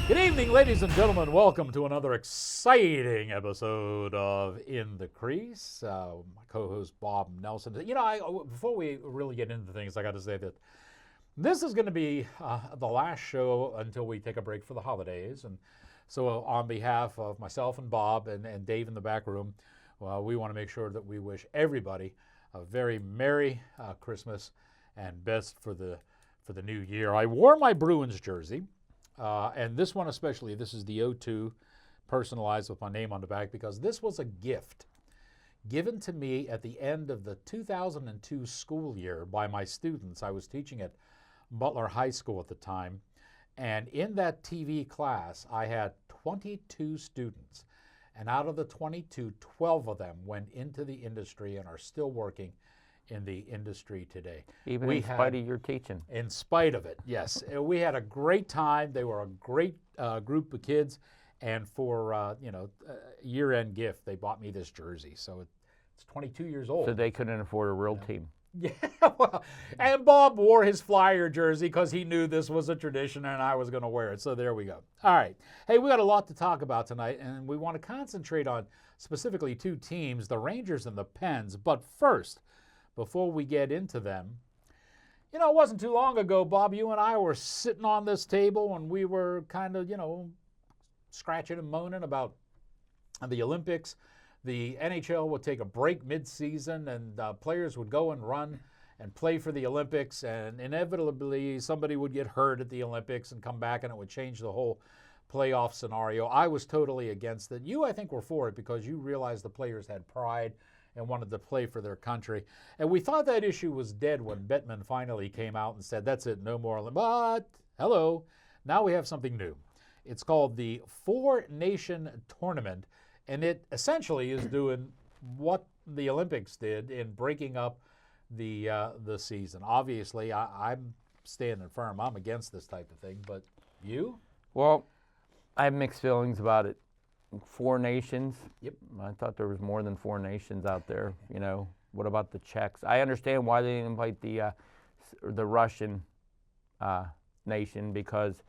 Good evening, ladies and gentlemen. Welcome to another exciting episode of In the Crease. My co-host Bob Nelson. Before we really get into things, I got to say that this is going to be the last show until we take a break for the holidays. And so, on behalf of myself and Bob and Dave in the back room, we want to make sure that we wish everybody a very Merry Christmas and best for the new year. I wore my Bruins jersey. And this one especially, this is the O2 personalized with my name on the back because this was a gift given to me at the end of the 2002 school year by my students. I was teaching at Butler High School at the time, and in that TV class, I had 22 students. And out of the 22, 12 of them went into the industry and are still working in the industry today. Even in spite of your teaching. In spite of it, yes. We had a great time. They were a great group of kids. And for, year-end gift, they bought me this jersey. So it's 22 years old. So they couldn't afford a real team. Yeah, well, and Bob wore his Flyer jersey because he knew this was a tradition and I was going to wear it. So there we go. All right. Hey, we got a lot to talk about tonight, and we want to concentrate on specifically two teams, the Rangers and the Pens. But first, before we get into them, it wasn't too long ago, Bob, you and I were sitting on this table and we were kind of, scratching and moaning about the Olympics. The NHL would take a break mid-season and players would go and run and play for the Olympics, and inevitably somebody would get hurt at the Olympics and come back and it would change the whole playoff scenario. I was totally against it. You, I think, were for it because you realized the players had pride and wanted to play for their country. And we thought that issue was dead when Bettman finally came out and said, that's it, no more. But, hello, now we have something new. It's called the Four Nation Tournament, and it essentially is doing what the Olympics did in breaking up the season. Obviously, I'm standing firm. I'm against this type of thing, but you? Well, I have mixed feelings about it. Four nations. Yep. I thought there was more than four nations out there. What about the Czechs? I understand why they didn't invite the Russian nation because,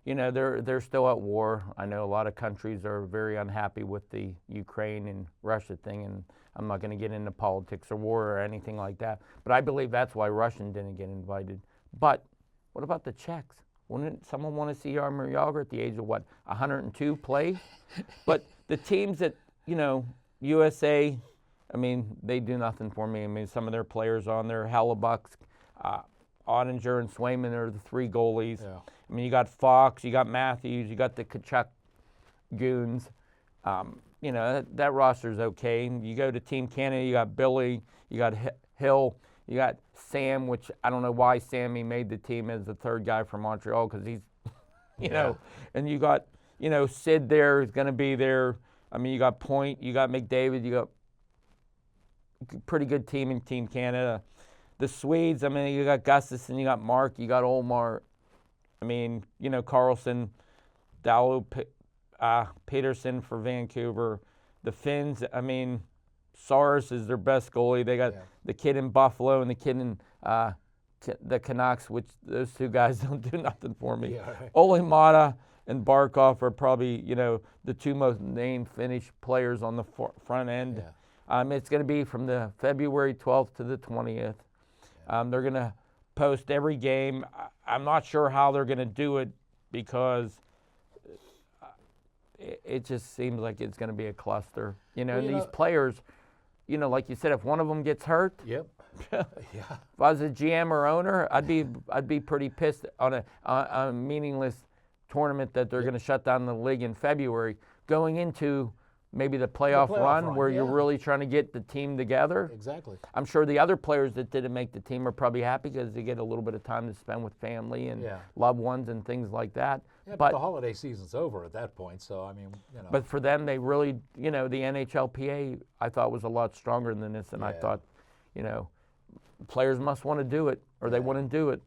they're still at war. I know a lot of countries are very unhappy with the Ukraine and Russia thing, and I'm not going to get into politics or war or anything like that. But I believe that's why Russian didn't get invited. But what about the Czechs? Wouldn't someone want to see Jaromir Jagr at the age of, 102 play? But the teams that, USA, they do nothing for me. Some of their players on there, Hellebuck, Ottinger, and Swayman are the three goalies. Yeah. You got Fox, you got Matthews, you got the Kachuk goons. That roster's okay. You go to Team Canada, you got Billy, you got Hill, you got Sam, which I don't know why Sammy made the team as the third guy from Montreal because he's, and you got, Sid there is going to be there. You got Point, you got McDavid, you got pretty good team in Team Canada. The Swedes, you got Gustafsson, you got Mark, you got Olmar. Carlson, Dalo, Peterson for Vancouver. The Finns, Saros is their best goalie. They got the kid in Buffalo and the kid in the Canucks, which those two guys don't do nothing for me. Yeah, right. Ole Mata and Barkov are probably, the two most named Finnish players on the front end. Yeah. It's going to be from the February 12th to the 20th. They're going to post every game. I'm not sure how they're going to do it because it just seems like it's going to be a cluster. These players, like you said, if one of them gets hurt, Yep. Yeah. If I was a GM or owner, I'd be pretty pissed on a meaningless tournament that they're going to shut down the league in February, going into maybe the playoff run where you're really trying to get the team together. Exactly. I'm sure the other players that didn't make the team are probably happy because they get a little bit of time to spend with family and loved ones and things like that. Yeah, but the holiday season's over at that point, so But for them, they really, the NHLPA, I thought was a lot stronger than this, and I thought, players must want to do it or they wouldn't do it.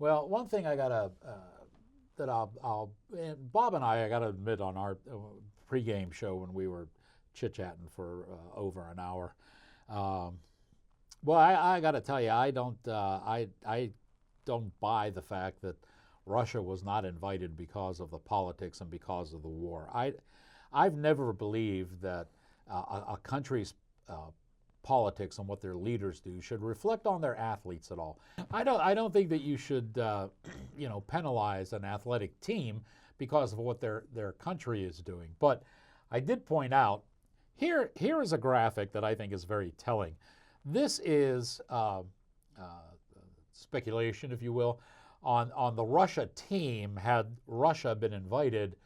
Well, one thing I gotta Bob and I gotta admit on our pregame show when we were chit-chatting for over an hour. Well, I got to tell you, I don't buy the fact that Russia was not invited because of the politics and because of the war. I've never believed that a country's politics and what their leaders do should reflect on their athletes at all. I don't think that you should penalize an athletic team because of what their country is doing. But I did point out here is a graphic that I think is very telling. This is speculation, if you will, on the Russia team had Russia been invited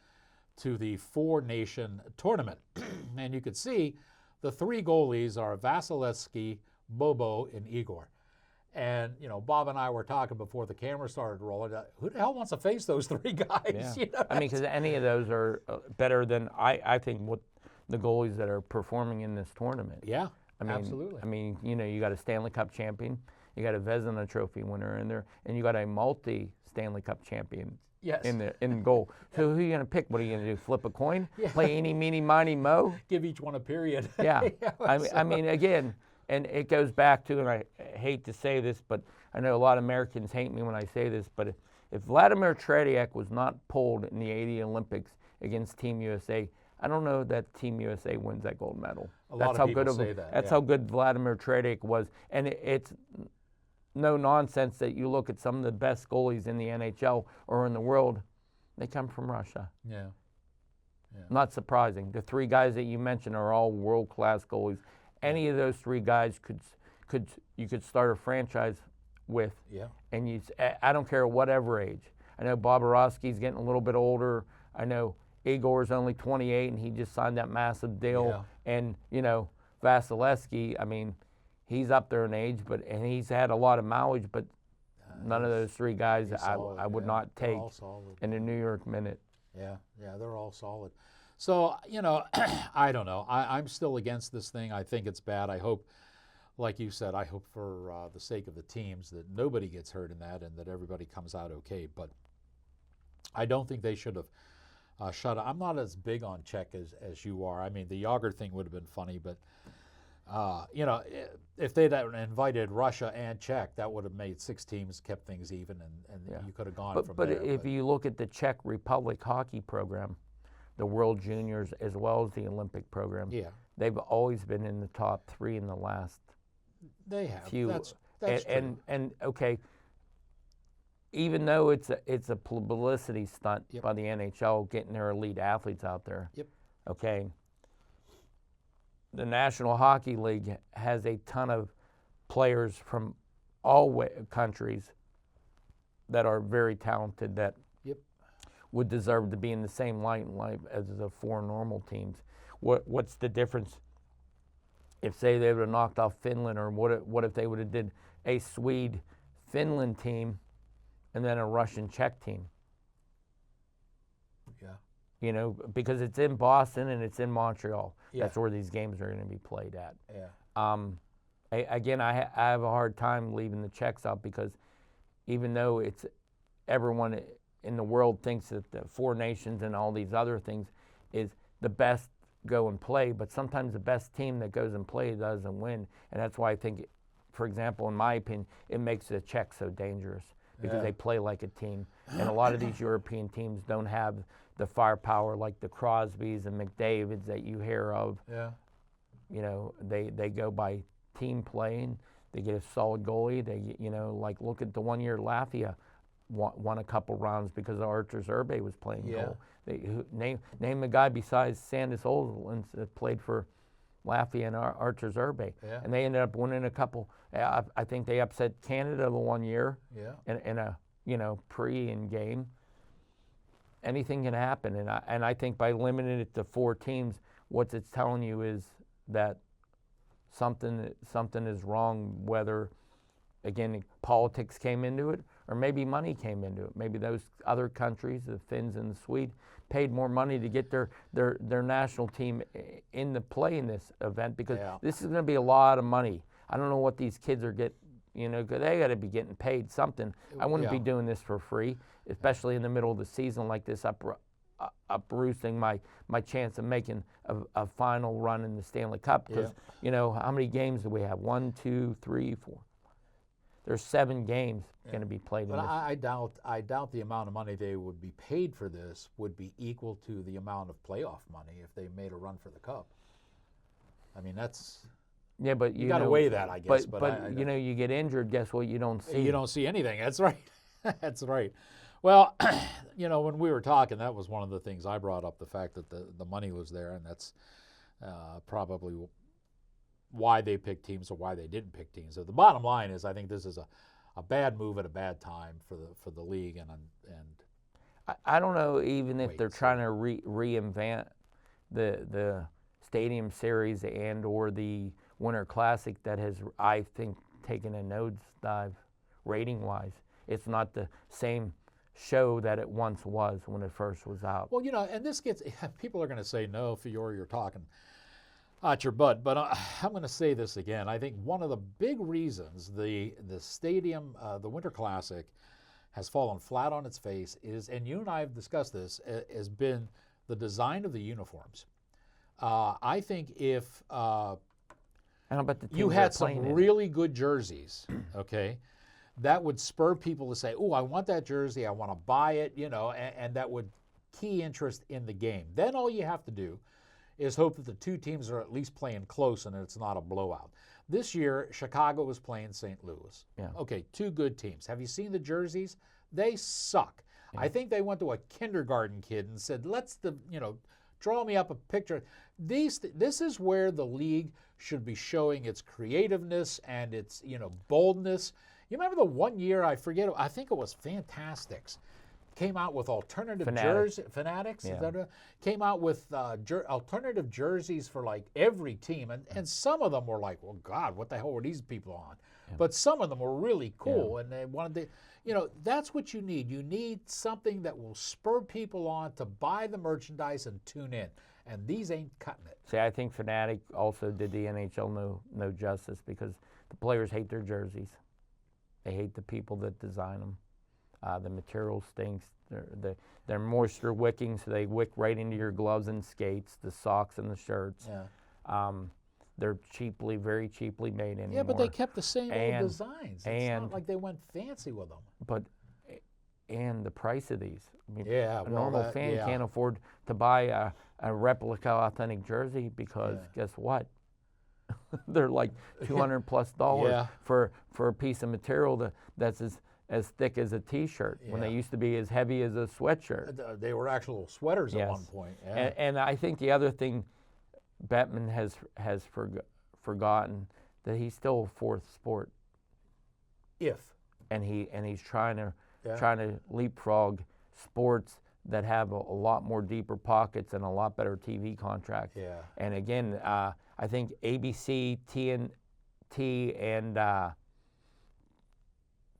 to the four-nation tournament. And you could see the three goalies are Vasilevsky, Bobo, and Igor. And, Bob and I were talking before the camera started rolling. Who the hell wants to face those three guys? Yeah. I mean, because any of those are better than, I think, what the goalies that are performing in this tournament. Yeah, absolutely. I mean, you got a Stanley Cup champion, you got a Vezina Trophy winner in there, and you got a multi-Stanley Cup champion in goal. So who are you going to pick? What are you going to do, flip a coin? Yeah. Play eeny, meeny, miny, mo? Give each one a period. Yeah. I mean, again, and it goes back to, and I hate to say this, but I know a lot of Americans hate me when I say this, but if Vladimir Tretiak was not pulled in the '80 Olympics against Team USA, I don't know that Team USA wins that gold medal. That's how people say that. That's how good Vladimir Tretiak was. And it's no nonsense that you look at some of the best goalies in the NHL or in the world, they come from Russia. Yeah. Not surprising. The three guys that you mentioned are all world-class goalies. Any of those three guys you could start a franchise with. Yeah. And I don't care whatever age. I know Bobrovsky's getting a little bit older. I know Igor's only 28 and he just signed that massive deal. Yeah. And Vasilevsky, I mean, he's up there in age, and he's had a lot of mileage, but none of those three guys I would not take in the New York Minute. Yeah, they're all solid. So, I don't know. I'm still against this thing. I think it's bad. I hope, like you said, I hope for the sake of the teams that nobody gets hurt in that and that everybody comes out okay. But I don't think they should have shut up. I'm not as big on Czech as you are. I mean, the Yager thing would have been funny, but if they'd invited Russia and Czech, that would have made 6 teams, kept things even, and you could have gone from there. But if you look at the Czech Republic hockey program, the World Juniors as well as the Olympic program, they've always been in the top 3 in the last few. That's true. And okay, even though it's a publicity stunt by the NHL getting their elite athletes out there. Yep. Okay. The National Hockey League has a ton of players from all countries that are very talented that would deserve to be in the same limelight as the 4 normal teams. What's the difference if, say, they would have knocked off Finland, or what if they would have did a Swede-Finland team and then a Russian-Czech team? Yeah. Because it's in Boston and it's in Montreal. Yeah. That's where these games are going to be played at. Yeah. Again, I have a hard time leaving the Czechs out, because even though it's everyone in the world thinks that the 4 nations and all these other things is the best go and play, but sometimes the best team that goes and play doesn't win. And that's why I think, for example, in my opinion, it makes the Czechs so dangerous, because they play like a team. And a lot of these European teams don't have the firepower like the Crosbys and McDavids that you hear of. Yeah. They go by team playing. They get a solid goalie. They, like look at the one year Latvia won a couple rounds because Artur Zerbe was playing goal. Name the guy besides Sandis Olsson that played for Latvia and Artur Zerbe. Yeah. And they ended up winning a couple. I think they upset Canada the one year in a pre-in game. Anything can happen, and I think by limiting it to 4 teams, what it's telling you is that something is wrong. Whether, again, politics came into it, or maybe money came into it. Maybe those other countries, the Finns and the Swedes, paid more money to get their national team in the play in this event, because this is going to be a lot of money. I don't know what these kids are getting. They got to be getting paid something. I wouldn't be doing this for free, especially in the middle of the season like this, uproosting my chance of making a final run in the Stanley Cup. Because, how many games do we have? 1, 2, 3, 4. there's 7 games going to be played in But this. I doubt the amount of money they would be paid for this would be equal to the amount of playoff money if they made a run for the cup. I mean, that's Yeah, but you got to know, weigh that, I guess. But I you know, you get injured. Guess what? You don't see. you don't see anything. That's right. That's right. Well, you know, when we were talking, that was one of the things I brought up, the fact that the money was there, and that's probably why they picked teams or why they didn't pick teams. So the bottom line is, I think this is a bad move at a bad time for the league, and I don't know even if Wait, they're so- trying to reinvent the Stadium Series and or the Winter Classic that has, I think, taken a nosedive rating wise. It's not the same show that it once was when it first was out. well, you know, and this gets people are going to say no, Fiore, you're talking out your butt, but I'm going to say this again. I think one of the big reasons the stadium, the Winter Classic, has fallen flat on its face is, and you and I have discussed this, has been the design of the uniforms. I think if And how about the teams you that had are playing some in it? really good jerseys, okay, that would spur people to say, "Oh, I want that jersey. I want to buy it," you know, and that would key interest in the game. Then all you have to do is hope that the two teams are at least playing close and it's not a blowout. This year, Chicago was playing St. Louis. Yeah. Okay, two good teams. Have you seen the jerseys? They suck. I think they went to a kindergarten kid and said, draw me up a picture. This is where the league should be showing its creativeness and its, boldness. You remember the one year, I think it was Fantastics, came out with alternative jerseys. Fanatics, Yeah. is that came out with alternative jerseys for like every team, and some of them were like, well, God, what the hell were these people on? But some of them were really cool, and they wanted to, that's what you need. You need something that will spur people on to buy the merchandise and tune in, and these ain't cutting it. See, I think Fanatic also did the NHL no justice because the players hate their jerseys. They hate the people that design them. The material stinks. They're moisture wicking, so they wick right into your gloves and skates, the socks and the shirts. Yeah. They're very cheaply made anymore. Yeah, but they kept the same And- old designs. It's and- not like they went fancy with them. But and the price of these. I mean, Yeah, a well, normal that- fan yeah. can't afford to buy a replica authentic jersey because guess what? They're like $200+ Yeah. for a piece of material that's as thick as a T-shirt when they Yeah. used to be as heavy as a sweatshirt. They were actual sweaters at Yes. one point. Yeah. And I think the other thing Bettman has forgotten that he's still a fourth sport, and he's trying to leapfrog sports that have a lot more deeper pockets and a lot better TV contracts. Yeah. And again, I think ABC, TNT, and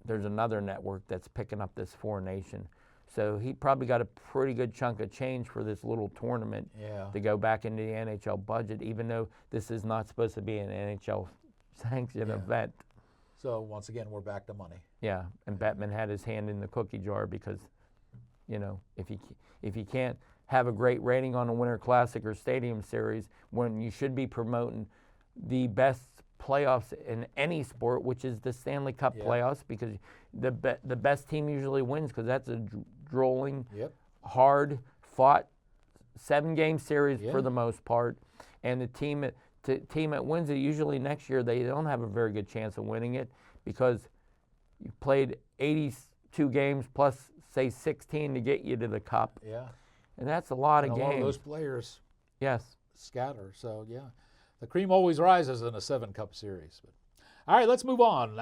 there's another network that's picking up this Four Nation. So he probably got a pretty good chunk of change for this little tournament Yeah. to go back into the NHL budget, even though this is not supposed to be an NHL sanctioned Yeah. event. So once again, we're back to money. Yeah, and Bettman had his hand in the cookie jar because, if you can't have a great rating on a Winter Classic or Stadium Series when you should be promoting the best playoffs in any sport, which is the Stanley Cup Yeah. playoffs, because the best team usually wins because that's a drolling, Yep. hard-fought 7-game series Yeah. for the most part, and the team that wins it usually next year they don't have a very good chance of winning it because you played 82 games plus say 16 to get you to the cup, Yeah. and that's a lot And of a lot games. of those players Yes. scatter. So yeah, the cream always rises in a 7-cup series. But all right, let's move on.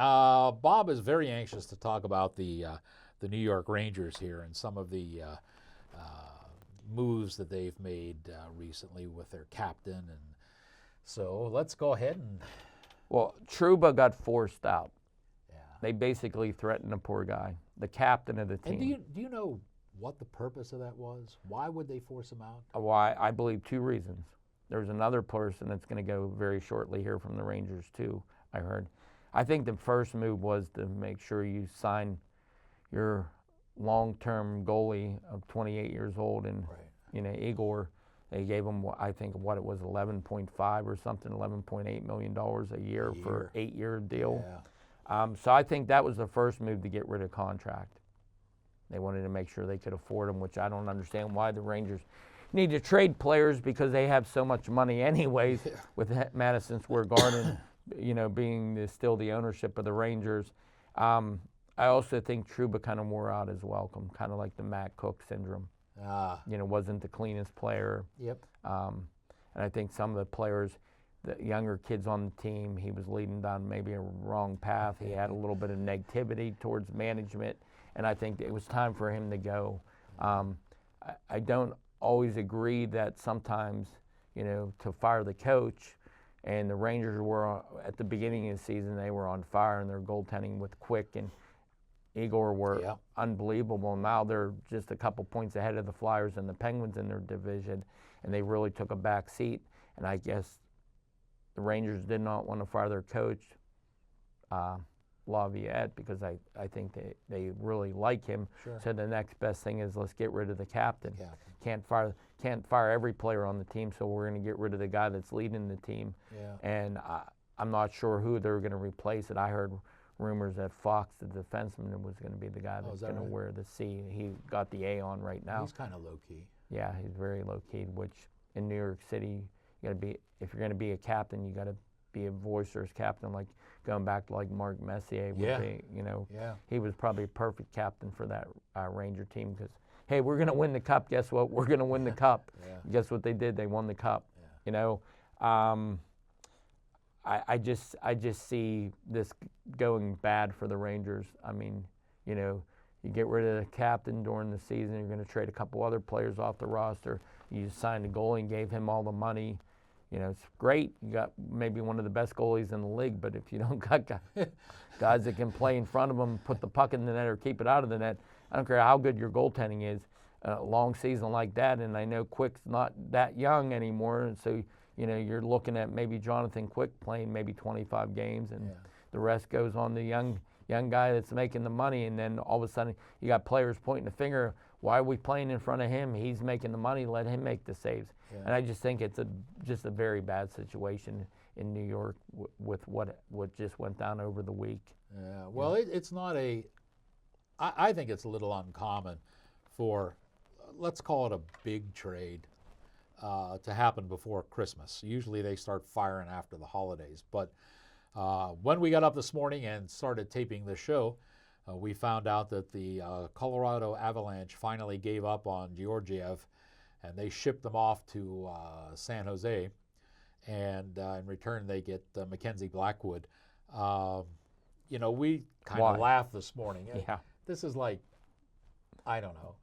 Bob is very anxious to talk about the New York Rangers here and some of the moves that they've made recently with their captain, and so let's go ahead and Well, Trouba got forced out. yeah. They basically threatened the poor guy, the captain of the team. And do you know what the purpose of that was? Why would they force him out? Why? I believe 2 reasons. There's another person that's going to go very shortly here from the Rangers too, I heard. I think the first move was to make sure you sign your long-term goalie of 28 years old and Right. Igor. They gave him I think what it was 11.5 or something, $11.8 million a year for an 8-year deal. So I think that was the first move to get rid of contract. They wanted to make sure they could afford him, which I don't understand why the Rangers need to trade players because they have so much money anyways. With Madison Square Garden, being still the ownership of the Rangers. I also think Trouba kind of wore out his welcome, kind of like the Matt Cook syndrome. Wasn't the cleanest player. Yep. And I think some of the players, the younger kids on the team, he was leading down maybe a wrong path. He had a little bit of negativity towards management, and I think it was time for him to go. I don't always agree that sometimes, to fire the coach, and the Rangers were, at the beginning of the season, they were on fire, and their goaltending with Quick and Igor were unbelievable. Now they're just a couple points ahead of the Flyers and the Penguins in their division, and they really took a back seat. And I guess the Rangers did not want to fire their coach, Laviolette, because I think they really like him. Sure. So the next best thing is let's get rid of the captain. Yeah. Can't fire every player on the team, so we're going to get rid of the guy that's leading the team. Yeah. And I'm not sure who they're going to replace it. I heard rumors that Fox, the defenseman, was going to be the guy that's going to wear the C. He got the A on right now. He's kind of low key. Yeah, he's very low key. Which in New York City, you got to be, if you're going to be a captain, you got to be a boisterous captain, like going back to like Mark Messier would be. He was probably a perfect captain for that Ranger team because, hey, we're going to win the cup. Guess what? We're going to win the cup. Guess what they did? They won the cup. I just see this going bad for the Rangers. I mean, you get rid of the captain during the season, you're going to trade a couple other players off the roster. You signed a goalie and gave him all the money. It's great. You got maybe one of the best goalies in the league, but if you don't got guys that can play in front of them, put the puck in the net or keep it out of the net, I don't care how good your goaltending is. A long season like that, and I know Quick's not that young anymore, and so you're looking at maybe Jonathan Quick playing maybe 25 games, and the rest goes on the young guy that's making the money, and then all of a sudden you got players pointing the finger. Why are we playing in front of him? He's making the money. Let him make the saves. Yeah. And I just think it's just a very bad situation in New York with what just went down over the week. Yeah. Well, it's not a. I think it's a little uncommon for, let's call it a big trade, to happen before Christmas. Usually they start firing after the holidays. But when we got up this morning and started taping the show, we found out that the Colorado Avalanche finally gave up on Georgiev, and they shipped them off to San Jose. And in return, they get Mackenzie Blackwood. We kind of laughed this morning. Yeah. This is like, I don't know,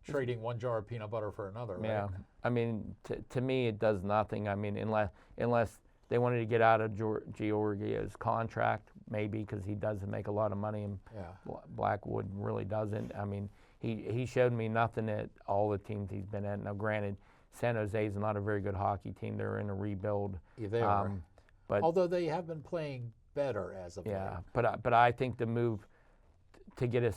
trading one jar of peanut butter for another, right? Yeah. I mean, to me, it does nothing. I mean, unless they wanted to get out of Georgiev's contract, maybe, because he doesn't make a lot of money, and Blackwood really doesn't. I mean, he showed me nothing at all the teams he's been at. Now, granted, San Jose is not a very good hockey team. They're in a rebuild. Yeah, they are. But although they have been playing better as of late. Yeah, but I think the move to get a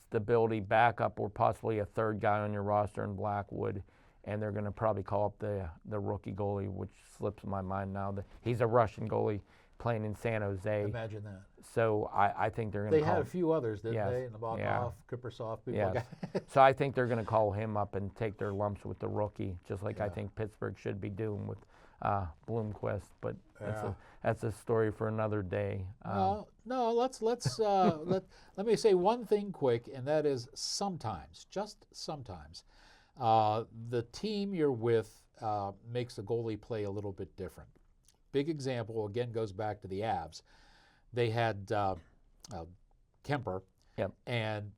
stability backup or possibly a third guy on your roster in Blackwood, and they're going to probably call up the rookie goalie, which slips my mind now. He's a Russian goalie playing in San Jose. Imagine that. So I think they're going to They had a few others, didn't they? Nabokov, Kiprusoff, people like that. So I think they're going to call him up and take their lumps with the rookie, just like I think Pittsburgh should be doing with Bloomquist. But that's a story for another day. No, let me say one thing quick, and that is sometimes, just sometimes, the team you're with makes the goalie play a little bit different. Big example, again, goes back to the Avs. They had Kemper, and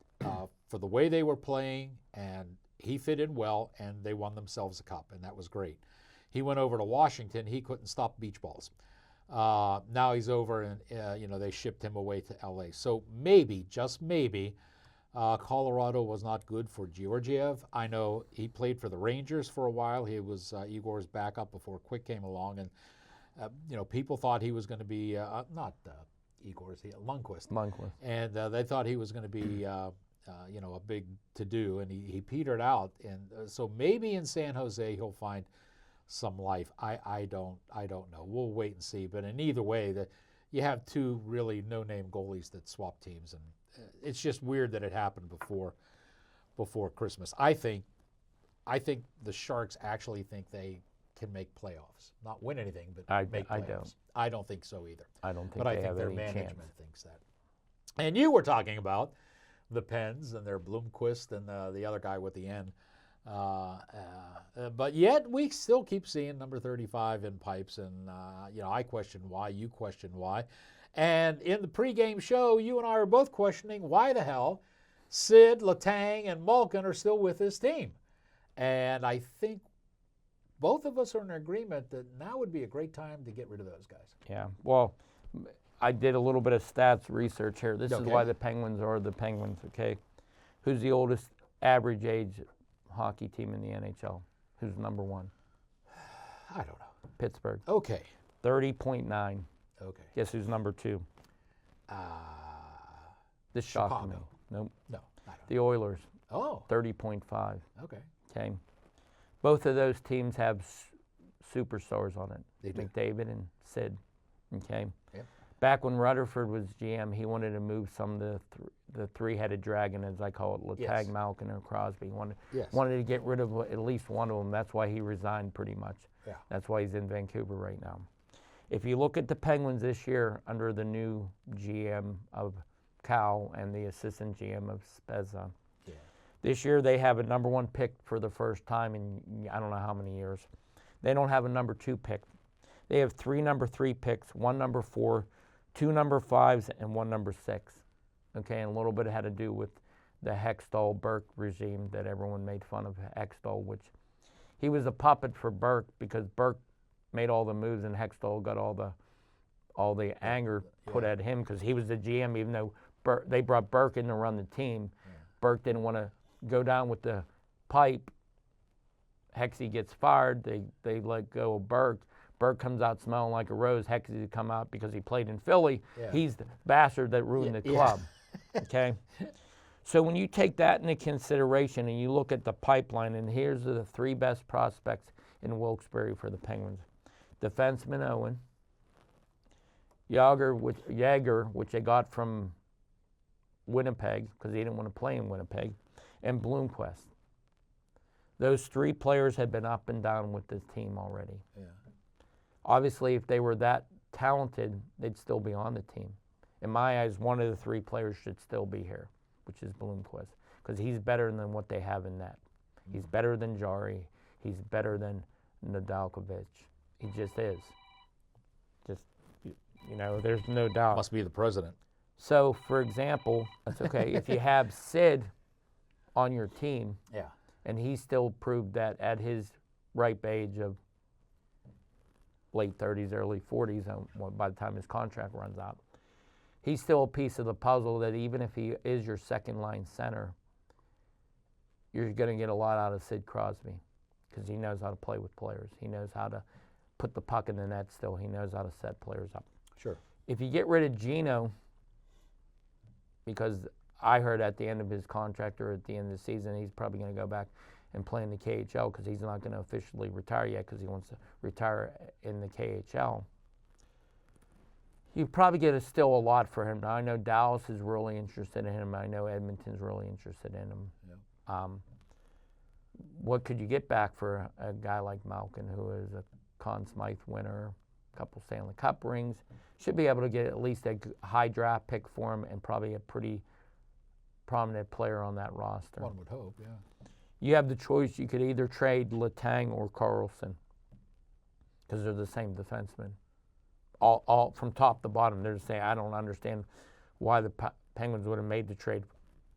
for the way they were playing, and he fit in well, and they won themselves a cup, and that was great. He went over to Washington. He couldn't stop beach balls. Now he's over, and they shipped him away to L.A. So maybe, just maybe, Colorado was not good for Georgiev. I know he played for the Rangers for a while. He was Igor's backup before Quick came along, and people thought he was going to be not Igor's, Lundqvist. And they thought he was going to be a big to-do, and he petered out. And so maybe in San Jose he'll find some life. I don't know. We'll wait and see. But in either way, you have two really no-name goalies that swap teams, and it's just weird that it happened before Christmas. I think the Sharks actually think they can make playoffs, not win anything, but make playoffs. don't. I don't think so either. I don't think But I they think have their any management chance. thinks that. And you were talking about the Pens and their Bloomquist and the other guy with the N. But yet we still keep seeing number 35 in pipes, and I question why, you question why. And in the pregame show, you and I were both questioning why the hell Sid, Letang, and Malkin are still with this team. And I think both of us are in agreement that now would be a great time to get rid of those guys. Yeah. Well, I did a little bit of stats research here. This is Okay. why the Penguins are the Penguins, okay? Who's the oldest average age hockey team in the NHL? Who's number one? I don't know. Pittsburgh. Okay. 30.9. Okay. Guess who's number two? This shocked me. Chicago. Nope. No, I don't The Oilers, know. 30.5. Oh, okay. Okay. Both of those teams have superstars on it. They do. McDavid and Sid. Okay. Yep. Back when Rutherford was GM, he wanted to move some of the three-headed dragon, as I call it, Letang, Yes. Malkin, and Crosby. Yes. Wanted to get rid of at least one of them. That's why he resigned pretty much. Yeah. That's why he's in Vancouver right now. If you look at the Penguins this year under the new GM of Cal and the assistant GM of Spezza, Yeah. this year they have a number one pick for the first time in I don't know how many years. They don't have a number two pick. They have 3 number 3 picks, 1 number 4, 2 number 5s, and 1 number 6. Okay, and a little bit had to do with the Hextall-Burke regime that everyone made fun of Hextall, which he was a puppet for Burke because Burke made all the moves and Hextall got all the anger put at him because he was the GM, even though they brought Burke in to run the team. Yeah. Burke didn't want to go down with the pipe. Hexy gets fired. They let go of Burke. Burke comes out smelling like a rose. Hexy come out because he played in Philly. Yeah. He's the bastard that ruined the Yeah. club. Okay? So when you take that into consideration and you look at the pipeline, and here's the 3 best prospects in Wilkes-Barre for the Penguins. Defenseman Owen, Yager, which they got from Winnipeg because he didn't want to play in Winnipeg, and Bloomquist. Those 3 players had been up and down with this team already. Yeah. Obviously, if they were that talented, they'd still be on the team. In my eyes, one of the 3 players should still be here, which is Bloomquist, because he's better than what they have in net. He's better than Jari. He's better than Nadalkovich. He just is. There's no doubt. Must be the president. So, for example, that's okay. If you have Sid on your team, Yeah. and he still proved that at his ripe age of late 30s, early 40s, by the time his contract runs out, he's still a piece of the puzzle that even if he is your second-line center, you're going to get a lot out of Sid Crosby because he knows how to play with players. He knows how to put the puck in the net still. He knows how to set players up. Sure. If you get rid of Gino, because I heard at the end of his contract or at the end of the season, he's probably going to go back and play in the KHL because he's not going to officially retire yet because he wants to retire in the KHL. You probably get still a lot for him. Now, I know Dallas is really interested in him. I know Edmonton's really interested in him. Yeah. What could you get back for a guy like Malkin, who is a Conn Smythe winner, a couple Stanley Cup rings? Should be able to get at least a high draft pick for him and probably a pretty prominent player on that roster. One would hope, yeah. You have the choice. You could either trade Letang or Carlson because they're the same defenseman. All from top to bottom, they're the same. I don't understand why the Penguins would have made the trade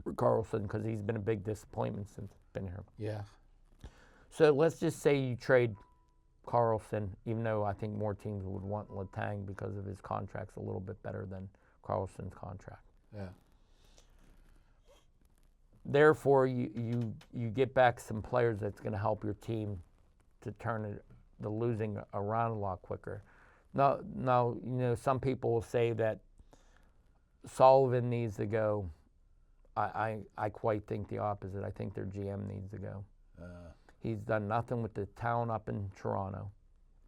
for Carlson because he's been a big disappointment since he's been here. Yeah. So let's just say you trade Carlson, even though I think more teams would want Letang because of his contract's a little bit better than Carlson's contract. Yeah. Therefore, you get back some players that's going to help your team to turn the losing around a lot quicker. Now, some people will say that Sullivan needs to go. I quite think the opposite. I think their GM needs to go. He's done nothing with the town up in Toronto.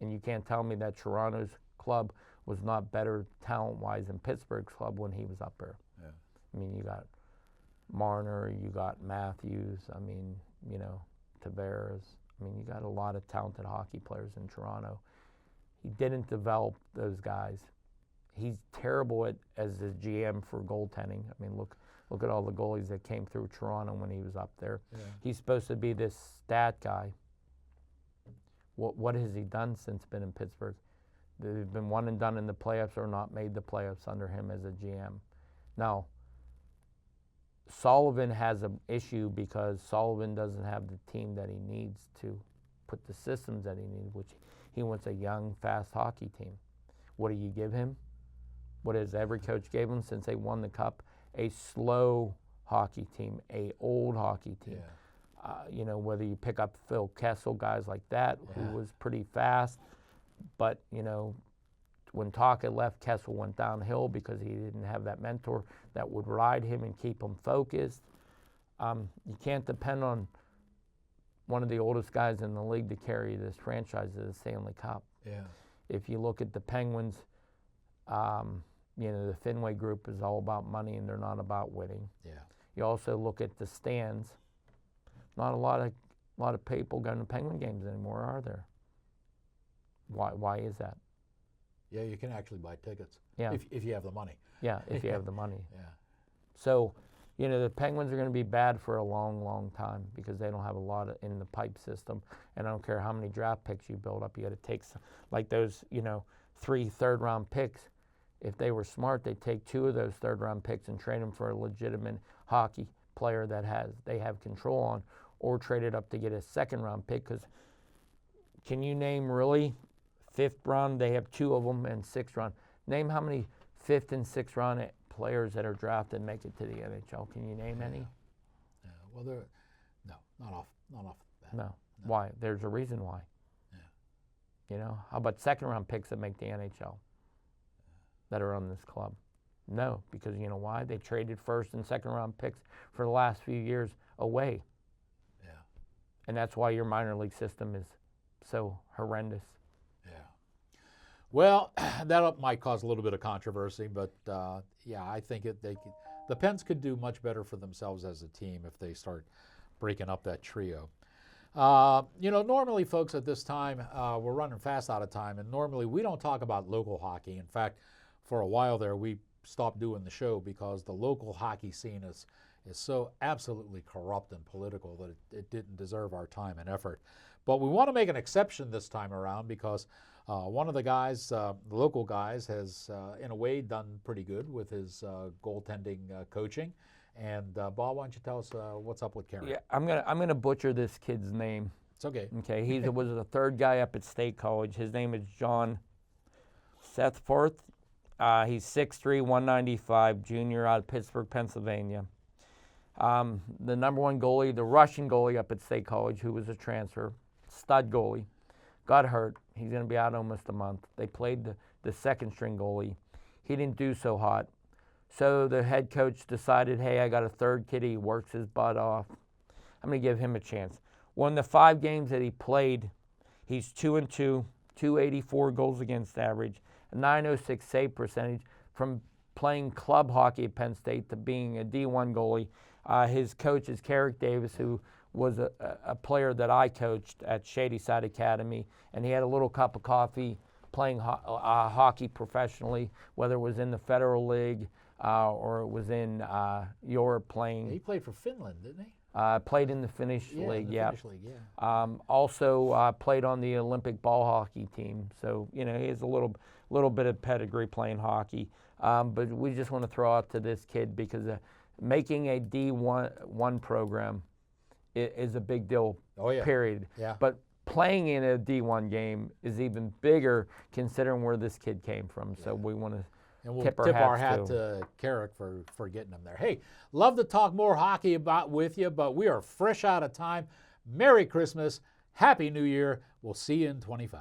And you can't tell me that Toronto's club was not better talent-wise than Pittsburgh's club when he was up there. Yeah. I mean, you got Marner, you got Matthews, I mean, you know, Tavares. I mean, you got a lot of talented hockey players in Toronto. He didn't develop those guys. He's terrible as a GM for goaltending. I mean, look at all the goalies that came through Toronto when he was up there. Yeah. He's supposed to be this stat guy. What has he done since been in Pittsburgh? They've been one and done in the playoffs or not made the playoffs under him as a GM. Now, Sullivan has an issue because Sullivan doesn't have the team that he needs to put the systems that he needs, which he wants a young, fast hockey team. What do you give him? What has every coach gave him since they won the cup? A slow hockey team, a old hockey team. Yeah. You know, whether you pick up Phil Kessel, guys like that, Yeah. who was pretty fast, but, you know, when Taka left, Kessel went downhill because he didn't have that mentor that would ride him and keep him focused. You can't depend on one of the oldest guys in the league to carry this franchise to the Stanley Cup. Yeah. If you look at the Penguins, you know, the Fenway Group is all about money and they're not about winning. Yeah. You also look at the stands. Not a lot of people going to Penguin games anymore, are there? Why is that? Yeah, you can actually buy tickets. Yeah. If you have the money. Yeah, if you have the money. Yeah. So, you know, the Penguins are going to be bad for a long, long time because they don't have a lot in the pipe system. And I don't care how many draft picks you build up, you got to take like those, you know, 3 third-round picks. If they were smart, they'd take 2 of those third-round picks and trade them for a legitimate hockey player that they have control on, or trade it up to get a second-round pick. Because can you name really 5th round? They have 2 of them, and 6th round. Name how many 5th and 6th round players that are drafted make it to the NHL. Can you name any? Yeah. Well, not off that. No. Why? There's a reason why. Yeah. You know, how about second-round picks that make the NHL that are on this club? No, because you know why? They traded first and second-round picks for the last few years away. Yeah. And that's why your minor league system is so horrendous. Yeah. Well, that might cause a little bit of controversy, but yeah, I think the Pens could do much better for themselves as a team if they start breaking up that trio. You know, normally, folks, at this time, we're running fast out of time, and normally we don't talk about local hockey. In fact, for a while there, we stopped doing the show because the local hockey scene is so absolutely corrupt and political that it didn't deserve our time and effort. But we want to make an exception this time around because one of the guys, the local guys, has in a way done pretty good with his goaltending coaching. And Bob, why don't you tell us what's up with Karen? Yeah, I'm gonna butcher this kid's name. It's okay. Okay, he was the 3rd guy up at State College. His name is John Sethforth. He's 6'3", 195, junior out of Pittsburgh, Pennsylvania. The number 1 goalie, the Russian goalie up at State College, who was a transfer, stud goalie, got hurt. He's going to be out almost a month. They played the 2nd-string goalie. He didn't do so hot. So the head coach decided, hey, I got a 3rd kid. He works his butt off. I'm going to give him a chance. Won the 5 games that he played. He's 2-2, 284 goals against average, a 906 save percentage. From playing club hockey at Penn State to being a D1 goalie. His coach is Carrick Davis, who was a player that I coached at Shadyside Academy, and he had a little cup of coffee playing hockey professionally, whether it was in the Federal League or it was in Europe playing. He played for Finland, didn't he? Played in the Finnish League, the yeah. Finnish League, yeah. Also played on the Olympic ball hockey team, so you know he has a little bit of pedigree playing hockey. But we just want to throw out to this kid because making a D1 program is a big deal. Oh yeah. Period. Yeah. But playing in a D1 game is even bigger considering where this kid came from. So we want to. And we'll tip our hat hats to Carrick for getting them there. Hey, love to talk more hockey with you, but we are fresh out of time. Merry Christmas. Happy New Year. We'll see you in 25.